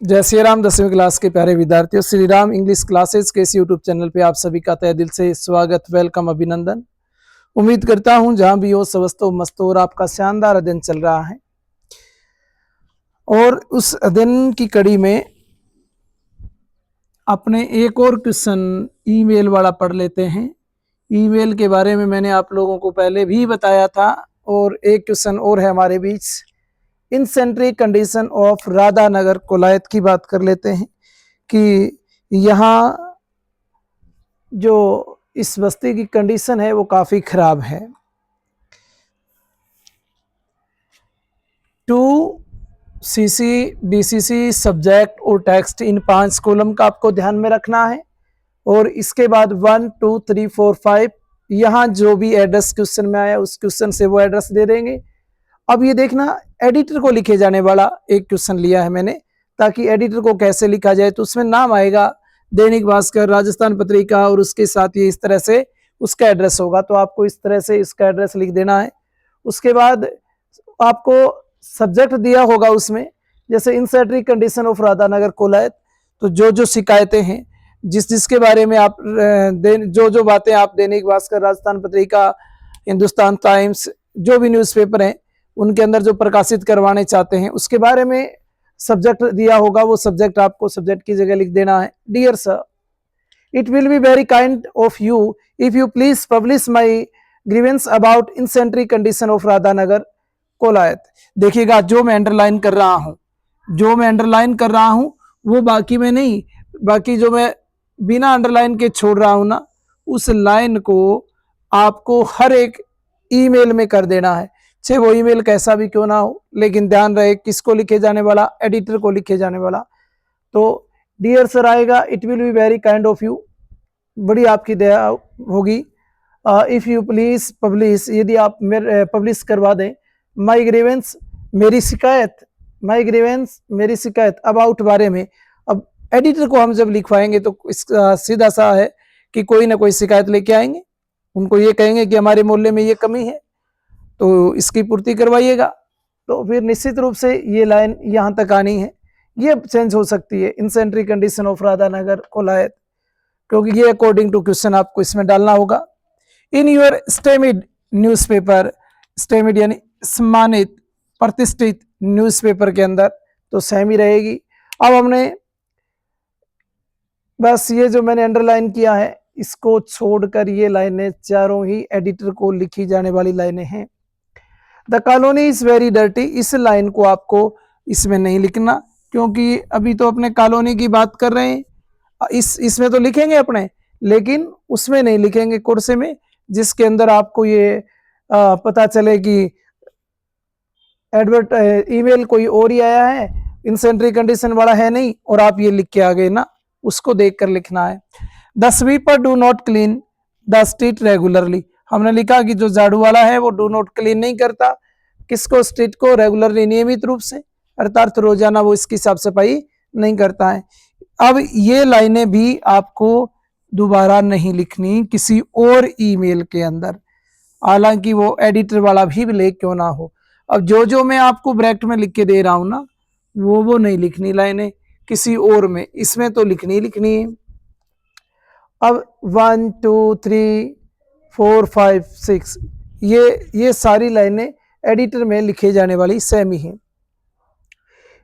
जय श्री राम। 10वीं क्लास के प्यारे विद्यार्थियों, श्री राम इंग्लिश क्लासेस के इस यूट्यूब चैनल पे आप सभी का तहे दिल से स्वागत, वेलकम, अभिनंदन। उम्मीद करता हूं जहां भी हो स्वस्थ हो, मस्त हो और आपका शानदार अध्ययन चल रहा है। और उस अध्ययन की कड़ी में अपने एक और क्वेश्चन ईमेल वाला पढ़ लेते हैं। ईमेल के बारे में मैंने आप लोगों को पहले भी बताया था और एक क्वेश्चन और है हमारे बीच। Insanitary condition of Radhanagar Kolayat की बात कर लेते हैं कि यहाँ जो इस बस्ती की कंडीशन है वो काफ़ी ख़राब है। टू सीसी बीसीसी सब्जेक्ट और टेक्स्ट, इन 5 कॉलम का आपको ध्यान में रखना है। और इसके बाद 1 2 3 4 5 यहाँ जो भी एड्रेस क्वेश्चन में आया उस क्वेश्चन से वो एड्रेस दे देंगे। अब ये देखना, एडिटर को लिखे जाने वाला एक क्वेश्चन लिया है मैंने, ताकि एडिटर को कैसे लिखा जाए। तो उसमें नाम आएगा दैनिक भास्कर, राजस्थान पत्रिका, और उसके साथ ये इस तरह से उसका एड्रेस होगा। तो आपको इस तरह से इसका एड्रेस लिख देना है। उसके बाद आपको सब्जेक्ट दिया होगा उसमें, जैसे इनसेंट्री कंडीशन ऑफ राधानगर कोलायत। तो जो जो शिकायतें हैं, जिसके बारे में आप जो बातें आप दैनिक भास्कर, राजस्थान पत्रिका, हिंदुस्तान टाइम्स, जो भी न्यूज़पेपर हैं उनके अंदर जो प्रकाशित करवाने चाहते हैं उसके बारे में सब्जेक्ट दिया होगा। वो सब्जेक्ट आपको सब्जेक्ट की जगह लिख देना है। Dear sir, it will be very kind of you if you please publish my grievance about insanitary condition of Radhanagar Kolayat. देखिएगा, जो मैं अंडरलाइन कर रहा हूं वो बाकी में नहीं, बाकी जो मैं बिना अंडरलाइन के छोड़ रहा हूं ना, उस लाइन को आपको हर एक ईमेल में कर देना है, चाहे वो ईमेल कैसा भी क्यों ना हो। लेकिन ध्यान रहे किसको लिखे जाने वाला, एडिटर को लिखे जाने वाला। तो डियर सर आएगा, it will be very kind of you, बड़ी आपकी दया होगी, इफ यू प्लीज पब्लिश, यदि आप पब्लिश करवा दें, माई ग्रीवेंस, मेरी शिकायत अबाउट, बारे में। अब एडिटर को हम जब लिखवाएंगे तो इसका सीधा सा है कि कोई ना कोई शिकायत लेके आएंगे, उनको ये कहेंगे कि हमारे मोहल्ले में ये कमी है तो इसकी पूर्ति करवाइएगा। तो फिर निश्चित रूप से ये लाइन यहाँ तक आनी है। ये चेंज हो सकती है, इनसेंट्री कंडीशन ऑफ राधानगर कोलायत, क्योंकि ये अकॉर्डिंग टू क्वेश्चन आपको इसमें डालना होगा। इन योर स्टेमिड न्यूज़पेपर, स्टेमिड यानी सम्मानित प्रतिष्ठित न्यूज़पेपर के अंदर तो सेम ही रहेगी। अब हमने बस ये जो मैंने अंडरलाइन किया है इसको छोड़कर ये लाइनें चारों ही एडिटर को लिखी जाने वाली लाइनें हैं। The colony is very dirty, इस लाइन को आपको इसमें नहीं लिखना, क्योंकि अभी तो अपने कॉलोनी की बात कर रहे हैं। इसमें तो लिखेंगे अपने, लेकिन उसमें नहीं लिखेंगे, कोर्से में, जिसके अंदर आपको ये पता चले कि ईमेल कोई और ही आया है, इनसेंट्री कंडीशन वाला है नहीं, और आप ये लिख के आ गए ना, उसको देखकर लिखना है। The sweeper do not clean the street regularly, हमने लिखा कि जो झाड़ू वाला है वो डू नॉट क्लीन नहीं करता किसको, स्ट्रीट को, रेगुलरली, नियमित रूप से, अर्थात रोजाना वो इसकी साफ सफाई नहीं करता है। अब ये लाइनें भी आपको दोबारा नहीं लिखनी किसी और ईमेल के अंदर, हालांकि वो एडिटर वाला भी ले क्यों ना हो। अब जो मैं आपको ब्रैकेट में लिख के दे रहा हूं ना, वो नहीं लिखनी लाइनें किसी और में, इसमें तो लिखनी है। अब 1 2 3 4 5 6 ये सारी लाइनें एडिटर में लिखे जाने वाली सेम ही हैं।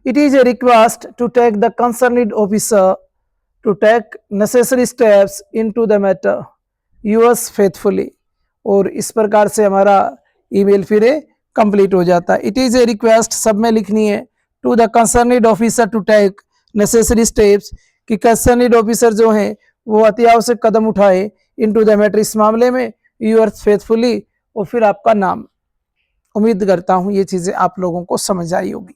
It is a request to take the concerned officer to take necessary steps into the matter, yours faithfully. और इस प्रकार से हमारा ईमेल फिर कंप्लीट हो जाता है। इट इज ए रिक्वेस्ट सब में लिखनी है, to the concerned officer to take necessary steps, कि कंसर्न्ड ऑफिसर जो हैं वो अति आवश्यक कदम उठाए, इनटू द मैटर, इस मामले में, यूअर्स फेथफुली, और फिर आपका नाम। उम्मीद करता हूं ये चीजें आप लोगों को समझ आई होगी।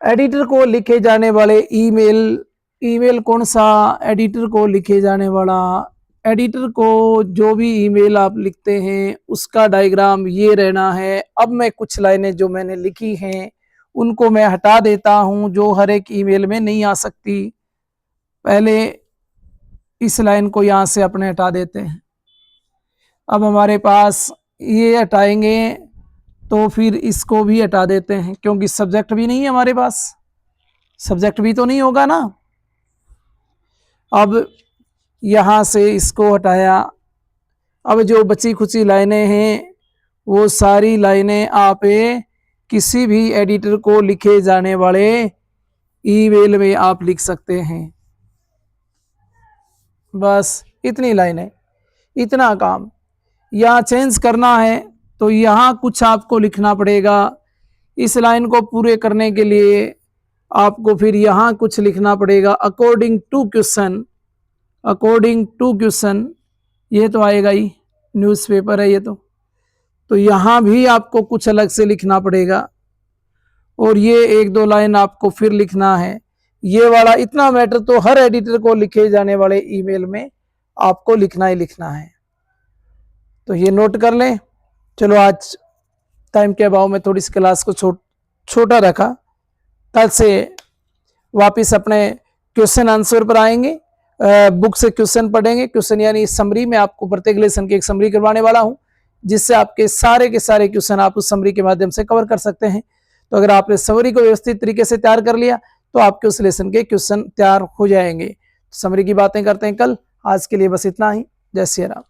एडिटर को लिखे जाने वाले ईमेल कौन सा, एडिटर को लिखे जाने वाला, एडिटर को जो भी ईमेल आप लिखते हैं उसका डायग्राम ये रहना है। अब मैं कुछ लाइनें जो मैंने लिखी हैं उनको मैं हटा देता हूं, जो हर एक ईमेल में नहीं आ सकती। पहले इस लाइन को यहाँ से अपने हटा देते हैं। अब हमारे पास ये हटाएंगे तो फिर इसको भी हटा देते हैं, क्योंकि सब्जेक्ट भी नहीं है हमारे पास। सब्जेक्ट भी तो नहीं होगा ना। अब यहां से इसको हटाया, अब जो बची खुची लाइनें हैं वो सारी लाइनें आप किसी भी एडिटर को लिखे जाने वाले ईमेल में आप लिख सकते हैं। बस इतनी लाइनें, इतना काम। यहाँ चेंज करना है तो यहाँ कुछ आपको लिखना पड़ेगा। इस लाइन को पूरे करने के लिए आपको फिर यहाँ कुछ लिखना पड़ेगा। According to question, according to question, ये तो आएगा ही, न्यूज़पेपर है ये तो यहाँ भी आपको कुछ अलग से लिखना पड़ेगा। और ये एक दो लाइन आपको फिर लिखना है। ये वाला इतना मैटर तो हर एडिटर को लिखे जाने वाले ईमेल में आपको लिखना ही लिखना है। तो ये नोट कर लें। चलो आज टाइम के अभाव में थोड़ी सी क्लास को छोटा रखा। कल से वापस अपने क्वेश्चन आंसर पर आएंगे। बुक से क्वेश्चन पढ़ेंगे। क्वेश्चन यानी समरी में आपको प्रत्येक लेसन की एक समरी करवाने वाला हूं, जिससे आपके सारे के सारे क्वेश्चन आप उस समरी के माध्यम से कवर कर सकते हैं। तो अगर आपने समरी को व्यवस्थित तरीके से तैयार कर लिया तो आपके उस लेसन के क्वेश्चन तैयार हो जाएंगे। समरी की बातें करते हैं कल। आज के लिए बस इतना ही। जय श्री राम।